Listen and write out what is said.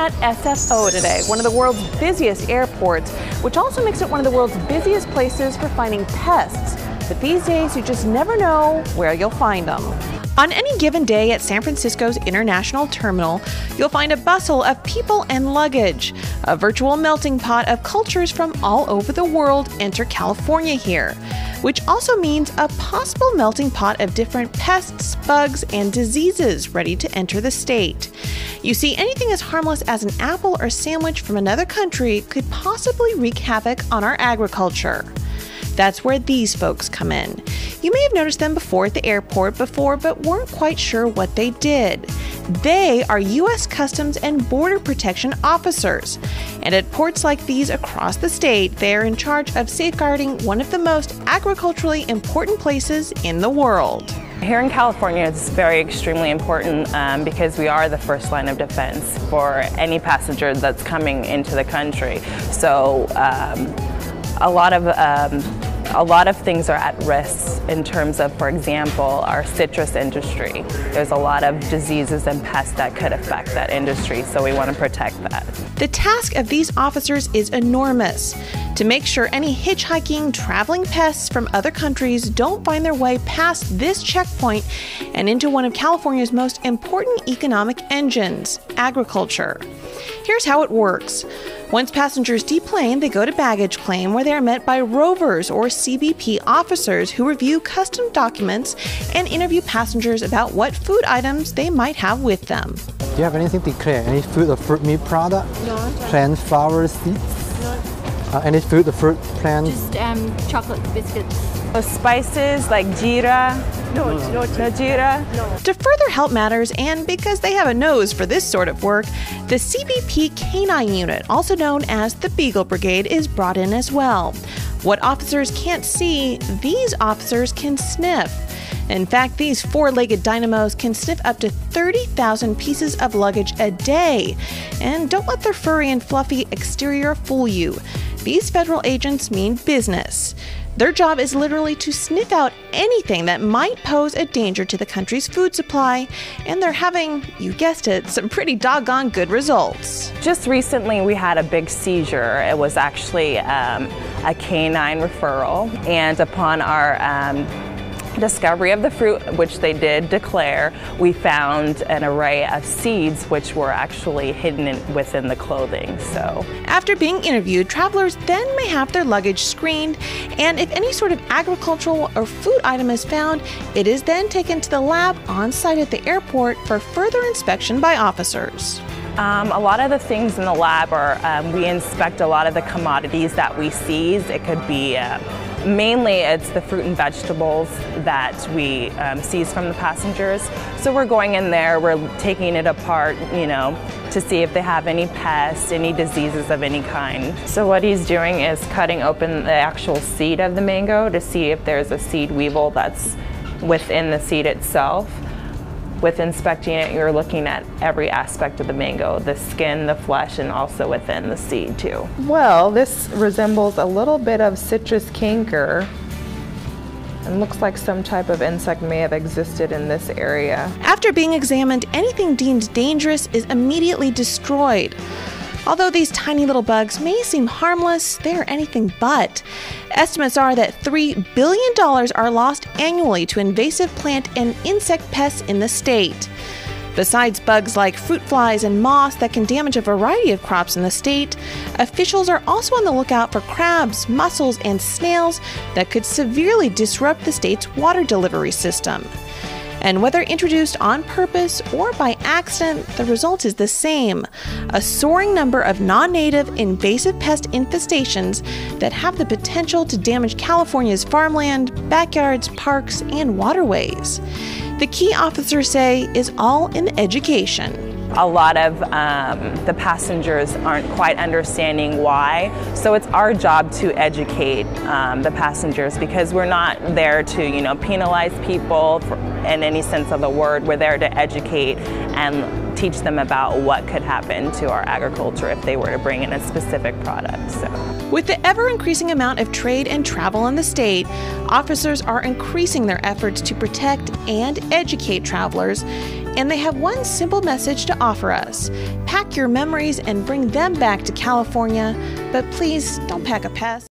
at SFO today, one of the world's busiest airports, which also makes it one of the world's busiest places for finding pests. But these days, you just never know where you'll find them. On any given day at San Francisco's International Terminal, you'll find a bustle of people and luggage. A virtual melting pot of cultures from all over the world enter California here, which also means a possible melting pot of different pests, bugs, and diseases ready to enter the state. You see, anything as harmless as an apple or sandwich from another country could possibly wreak havoc on our agriculture. That's where these folks come in. You may have noticed them before at the airport but weren't quite sure what they did. They are U.S. Customs and Border Protection officers. And at ports like these across the state, they are in charge of safeguarding one of the most agriculturally important places in the world. Here in California, it's extremely important because we are the first line of defense for any passenger that's coming into the country. So a lot of things are at risk in terms of, for example, our citrus industry. There's a lot of diseases and pests that could affect that industry, so we want to protect that. The task of these officers is enormous: to make sure any hitchhiking, traveling pests from other countries don't find their way past this checkpoint and into one of California's most important economic engines, agriculture. Here's how it works. Once passengers deplane, they go to baggage claim, where they are met by rovers or CBP officers who review custom documents and interview passengers about what food items they might have with them. Do you have anything declared? Any food or fruit meat product? No. Plant, flowers, seeds? No. Any food or fruit plants? Just chocolate biscuits. So spices like jeera? No jeera? No. To further help matters, and because they have a nose for this sort of work, the CBP Canine Unit, also known as the Beagle Brigade, is brought in as well. What officers can't see, these officers can sniff. In fact, these four-legged dynamos can sniff up to 30,000 pieces of luggage a day. And don't let their furry and fluffy exterior fool you. These federal agents mean business. Their job is literally to sniff out anything that might pose a danger to the country's food supply, and they're having, you guessed it, some pretty doggone good results. Just recently we had a big seizure. It was actually a canine referral, and upon our discovery of the fruit, which they did declare, we found an array of seeds which were actually hidden within the clothing. So, after being interviewed, travelers then may have their luggage screened, and if any sort of agricultural or food item is found, it is then taken to the lab on site at the airport for further inspection by officers. A lot of the things in the lab are, we inspect a lot of the commodities that we seize. It could be mainly it's the fruit and vegetables that we seize from the passengers. So we're going in there, we're taking it apart, to see if they have any pests, any diseases of any kind. So what he's doing is cutting open the actual seed of the mango to see if there's a seed weevil that's within the seed itself. With inspecting it, you're looking at every aspect of the mango, the skin, the flesh, and also within the seed too. Well, this resembles a little bit of citrus canker and looks like some type of insect may have existed in this area. After being examined, anything deemed dangerous is immediately destroyed. Although these tiny little bugs may seem harmless, they are anything but. Estimates are that $3 billion are lost annually to invasive plant and insect pests in the state. Besides bugs like fruit flies and moths that can damage a variety of crops in the state, officials are also on the lookout for crabs, mussels, and snails that could severely disrupt the state's water delivery system. And whether introduced on purpose or by accident, the result is the same: a soaring number of non-native invasive pest infestations that have the potential to damage California's farmland, backyards, parks, and waterways. The key, officers say, is all in education. A lot of the passengers aren't quite understanding why, so it's our job to educate the passengers, because we're not there to, penalize people in any sense of the word. We're there to educate and teach them about what could happen to our agriculture if they were to bring in a specific product. So, with the ever-increasing amount of trade and travel in the state, officers are increasing their efforts to protect and educate travelers, And they have one simple message to offer us. Pack your memories and bring them back to California, but please don't pack a pest.